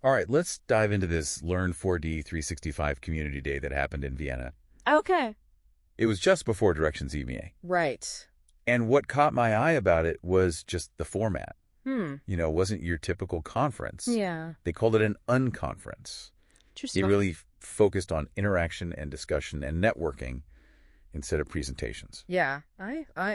All right, let's dive into this Learn 4D 365 Community Day that happened in Vienna. Okay. It was just before Directions EMEA. Right. And what caught my eye about it was just the format. Hmm. You know, it wasn't your typical conference. Yeah. They called it an unconference. Interesting. It really focused on interaction and discussion and networking instead of presentations. Yeah.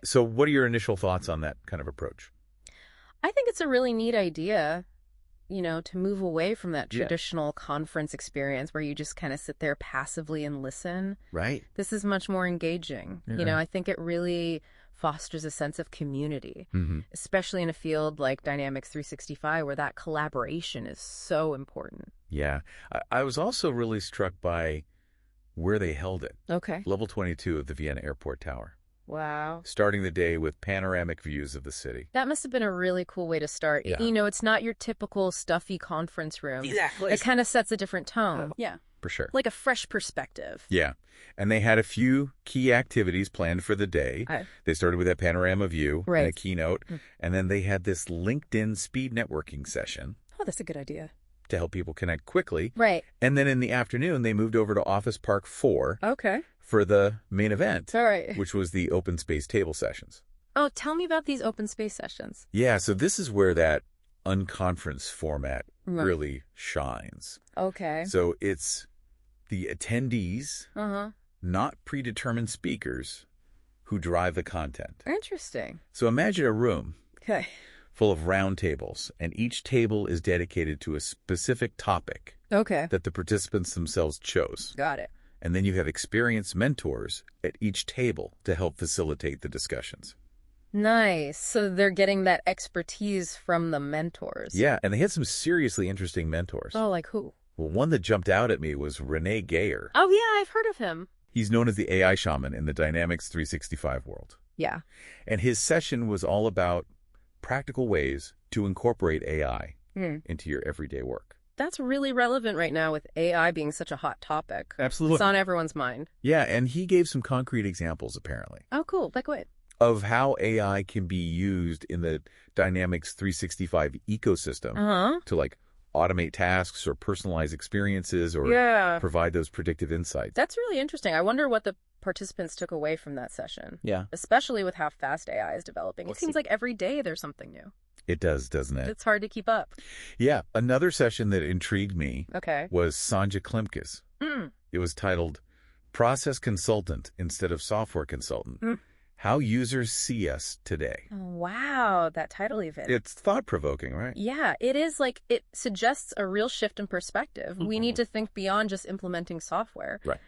So what are your initial thoughts on that kind of approach? I think it's a really neat idea, to move away from that Yeah. traditional conference experience where you just kind of sit there passively and listen. Right. This is much more engaging. Yeah. I think it really fosters a sense of community, Mm-hmm. especially in a field like Dynamics 365 where that collaboration is so important. Yeah. I was also really struck by where they held it. Okay. Level 22 of the Vienna Airport Tower. Wow. Starting the day with panoramic views of the city. That must have been a really cool way to start. Yeah. It's not your typical stuffy conference room. Exactly. It kind of sets a different tone. Yeah. For sure. Like a fresh perspective. Yeah. And they had a few key activities planned for the day. They started with that panorama view and a Right. keynote. And then they had this LinkedIn speed networking session Oh, that's a good idea. to help people connect quickly. Right. And then in the afternoon, they moved over to Office Park 4 Okay. for the main event, All right. which was the open space table sessions. Oh, tell me about these open space sessions. Yeah, so this is where that unconference format Right. really shines. Okay. So it's the attendees, Uh-huh. not predetermined speakers, who drive the content. Interesting. So imagine a room Okay. full of round tables, and each table is dedicated to a specific topic Okay. that the participants themselves chose. Got it. And then you have experienced mentors at each table to help facilitate the discussions. Nice. So they're getting that expertise from the mentors. Yeah, and they had some seriously interesting mentors. Oh, like who? Well, one that jumped out at me was Rene Gayer. Oh, yeah, I've heard of him. He's known as the AI shaman in the Dynamics 365 world. Yeah. And his session was all about practical ways to incorporate AI into your everyday work. That's really relevant right now with AI being such a hot topic. Absolutely. It's on everyone's mind. Yeah, and he gave some concrete examples, apparently, Oh, cool. Like what? of how AI can be used in the Dynamics 365 ecosystem Uh-huh. to automate tasks or personalize experiences or Yeah. provide those predictive insights. That's really interesting. I wonder what the participants took away from that session, Yeah, especially with how fast AI is developing. Let's It seems see. like every day there's something new. it does, doesn't it? It's hard to keep up. Yeah, another session that intrigued me Okay. was Sanja Klimke's. It was titled Process Consultant Instead of Software Consultant. How Users See Us Today. Oh, wow. That title even. It's thought-provoking, right? Yeah, it is it suggests a real shift in perspective. We need to think beyond just implementing software. Right.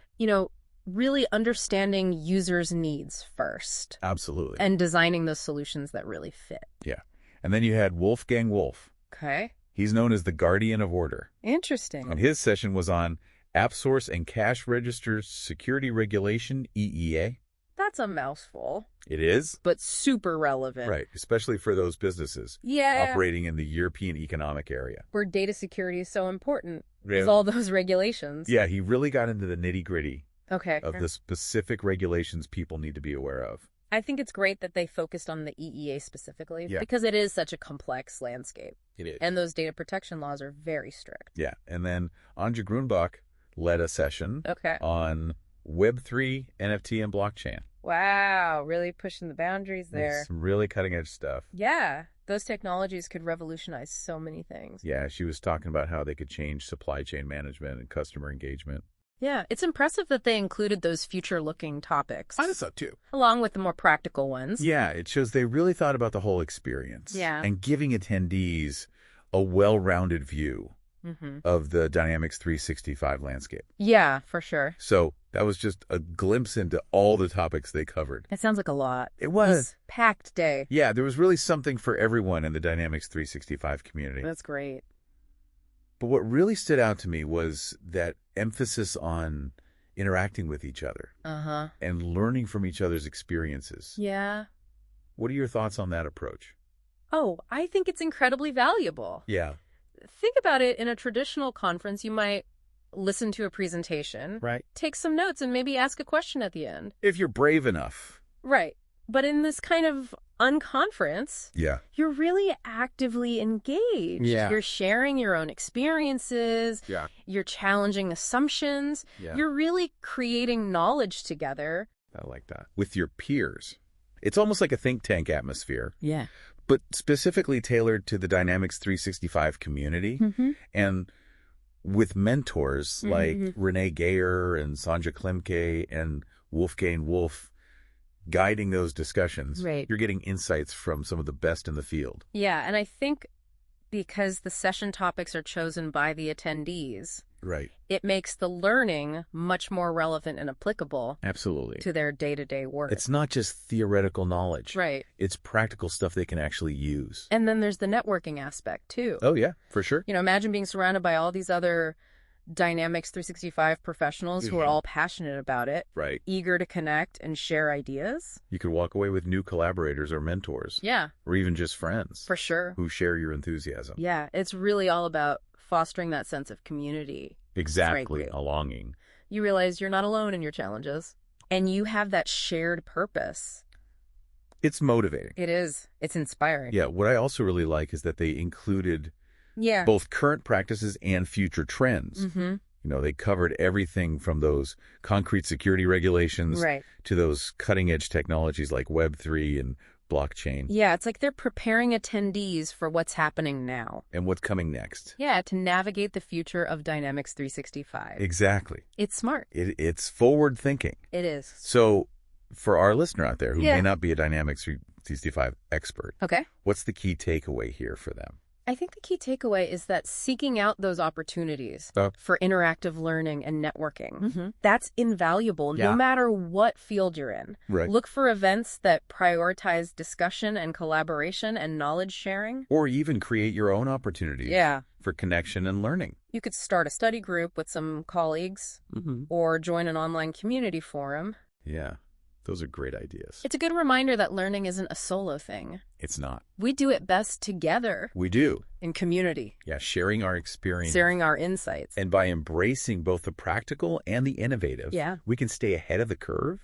Really understanding users' needs first Absolutely. and designing those solutions that really fit. Yeah. And then you had Wolfgang Wolf. Okay. He's known as the Guardian of Order. Interesting. And his session was on App Source and Cash Register Security Regulation, EEA. That's a mouthful, It is. but super relevant. Right. Especially for those businesses Yeah. operating in the European Economic Area. Where data security is so important. Yeah. With all those regulations. Yeah, he really got into the nitty-gritty Okay. of the specific regulations people need to be aware of. I think it's great that they focused on the EEA specifically Yeah. because it is such a complex landscape. It is. And those data protection laws are very strict. Yeah. And then Anja Grunbach led a session Okay. on Web3, NFT, and blockchain. Wow. Really pushing the boundaries there. Some really cutting-edge stuff. Yeah. Those technologies could revolutionize so many things. Yeah, she was talking about how they could change supply chain management and customer engagement. Yeah. It's impressive that they included those future-looking topics. I just thought too. Along with the more practical ones. Yeah, it shows they really thought about the whole experience. Yeah. And giving attendees a well-rounded view of the Dynamics 365 landscape. Yeah, for sure. So that was just a glimpse into all the topics they covered. It sounds like a lot. It was. Packed day. Yeah, there was really something for everyone in the Dynamics 365 community. That's great. But what really stood out to me was that emphasis on interacting with each other Uh-huh. and learning from each other's experiences. Yeah. What are your thoughts on that approach? Oh, I think it's incredibly valuable. Yeah. Think about it. In a traditional conference, you might listen to a presentation, Right. take some notes, and maybe ask a question at the end. If you're brave enough. Right. But in this kind of unconference, you're really actively engaged. Yeah. You're sharing your own experiences. Yeah. You're challenging assumptions. Yeah. You're really creating knowledge together. I like that. With your peers. It's almost like a think tank atmosphere. Yeah. But specifically tailored to the Dynamics 365 community. And with mentors like Renee Gayer and Sanja Klemke and Wolfgang Wolf guiding those discussions, you're getting insights from some of the best in the field. Yeah, and I think because the session topics are chosen by the attendees, it makes the learning much more relevant and applicable to their day-to-day work. It's not just theoretical knowledge. Right. It's practical stuff they can actually use. And then there's the networking aspect, too. Oh, yeah, for sure. You know, imagine being surrounded by all these other Dynamics 365 professionals who are all passionate about it, eager to connect and share ideas. You could walk away with new collaborators or mentors. Yeah. Or even just friends. For sure. Who share your enthusiasm. Yeah, it's really all about fostering that sense of community. Exactly, a longing. You realize you're not alone in your challenges, and you have that shared purpose. It's motivating. It is. It's inspiring. Yeah, what I also really like is that they included both current practices and future trends. You know, they covered everything from those concrete security regulations to those cutting-edge technologies like Web3 and blockchain. Yeah, it's like they're preparing attendees for what's happening now. And what's coming next. Yeah, to navigate the future of Dynamics 365. Exactly. It's smart. It's forward thinking. It is. So for our listener out there who may not be a Dynamics 365 expert, what's the key takeaway here for them? I think the key takeaway is that seeking out those opportunities for interactive learning and networking, that's invaluable no matter what field you're in. Look for events that prioritize discussion and collaboration and knowledge sharing. Or even create your own opportunities for connection and learning. You could start a study group with some colleagues or join an online community forum. Yeah. Those are great ideas. It's a good reminder that learning isn't a solo thing. It's not. We do it best together. We do. In community. Yeah, sharing our experience. Sharing our insights. And by embracing both the practical and the innovative, we can stay ahead of the curve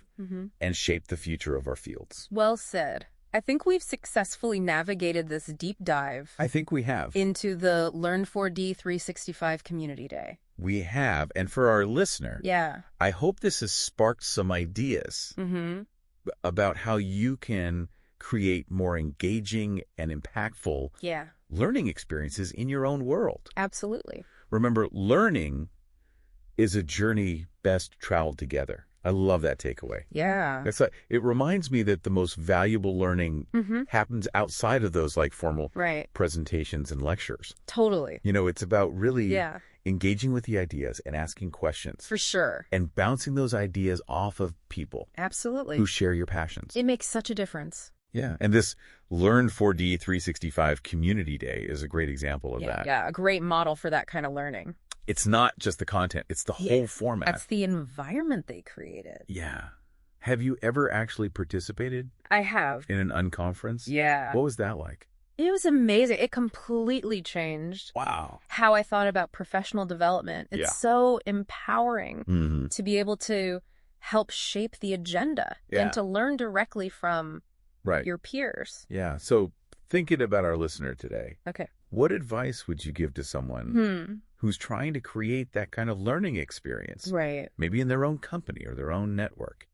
and shape the future of our fields. Well said. I think we've successfully navigated this deep dive. I think we have. Into the Learn4D 365 Community Day. We have. And for our listener, I hope this has sparked some ideas about how you can create more engaging and impactful learning experiences in your own world. Absolutely. Remember, learning is a journey best traveled together. I love that takeaway. Yeah. It reminds me that the most valuable learning happens outside of those like formal presentations and lectures. Totally. You know, it's about really engaging with the ideas and asking questions. For sure. And bouncing those ideas off of people. Absolutely. Who share your passions. It makes such a difference. Yeah. And this Learn4D 365 Community Day is a great example of that. Yeah, a great model for that kind of learning. It's not just the content, it's the whole format. That's the environment they created. Yeah. Have you ever actually participated? I have. In an unconference? Yeah. What was that like? It was amazing. It completely changed how I thought about professional development. It's so empowering to be able to help shape the agenda and to learn directly from your peers. Yeah. So thinking about our listener today, what advice would you give to someone who's trying to create that kind of learning experience? Maybe in their own company or their own network.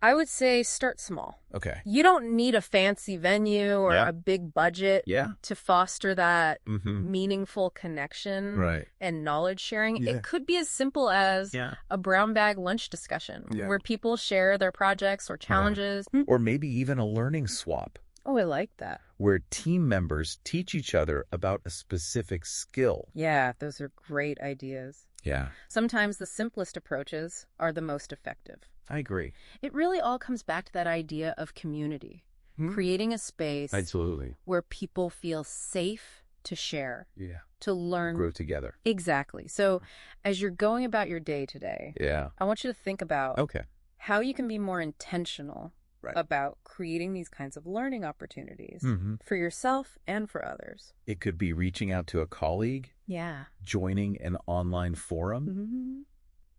I would say start small. Okay. You don't need a fancy venue or a big budget to foster that meaningful connection and knowledge sharing. It could be as simple as a brown bag lunch discussion where people share their projects or challenges. Or maybe even a learning swap. Oh, I like that. Where team members teach each other about a specific skill. Yeah, those are great ideas. Yeah. Sometimes the simplest approaches are the most effective. I agree. It really all comes back to that idea of community. Creating a space where people feel safe to share, to learn. Grow together. Exactly. So as you're going about your day today, I want you to think about how you can be more intentional about creating these kinds of learning opportunities for yourself and for others. It could be reaching out to a colleague. Yeah. Joining an online forum.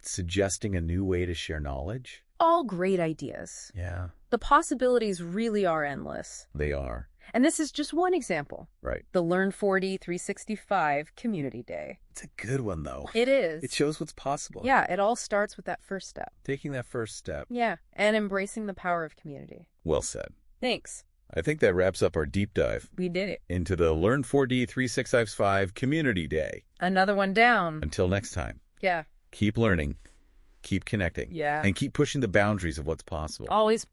suggesting a new way to share knowledge. All great ideas. Yeah. The possibilities really are endless. They are. And this is just one example. Right. The Learn 4D 365 Community Day. It's a good one, though. It is. It shows what's possible. Yeah, it all starts with that first step. Taking that first step. Yeah, and embracing the power of community. Well said. Thanks. I think that wraps up our deep dive. We did it. Into the Learn 4D 365 Community Day. Another one down. Until next time. Yeah. Keep learning. Keep connecting. Yeah. And keep pushing the boundaries of what's possible. Always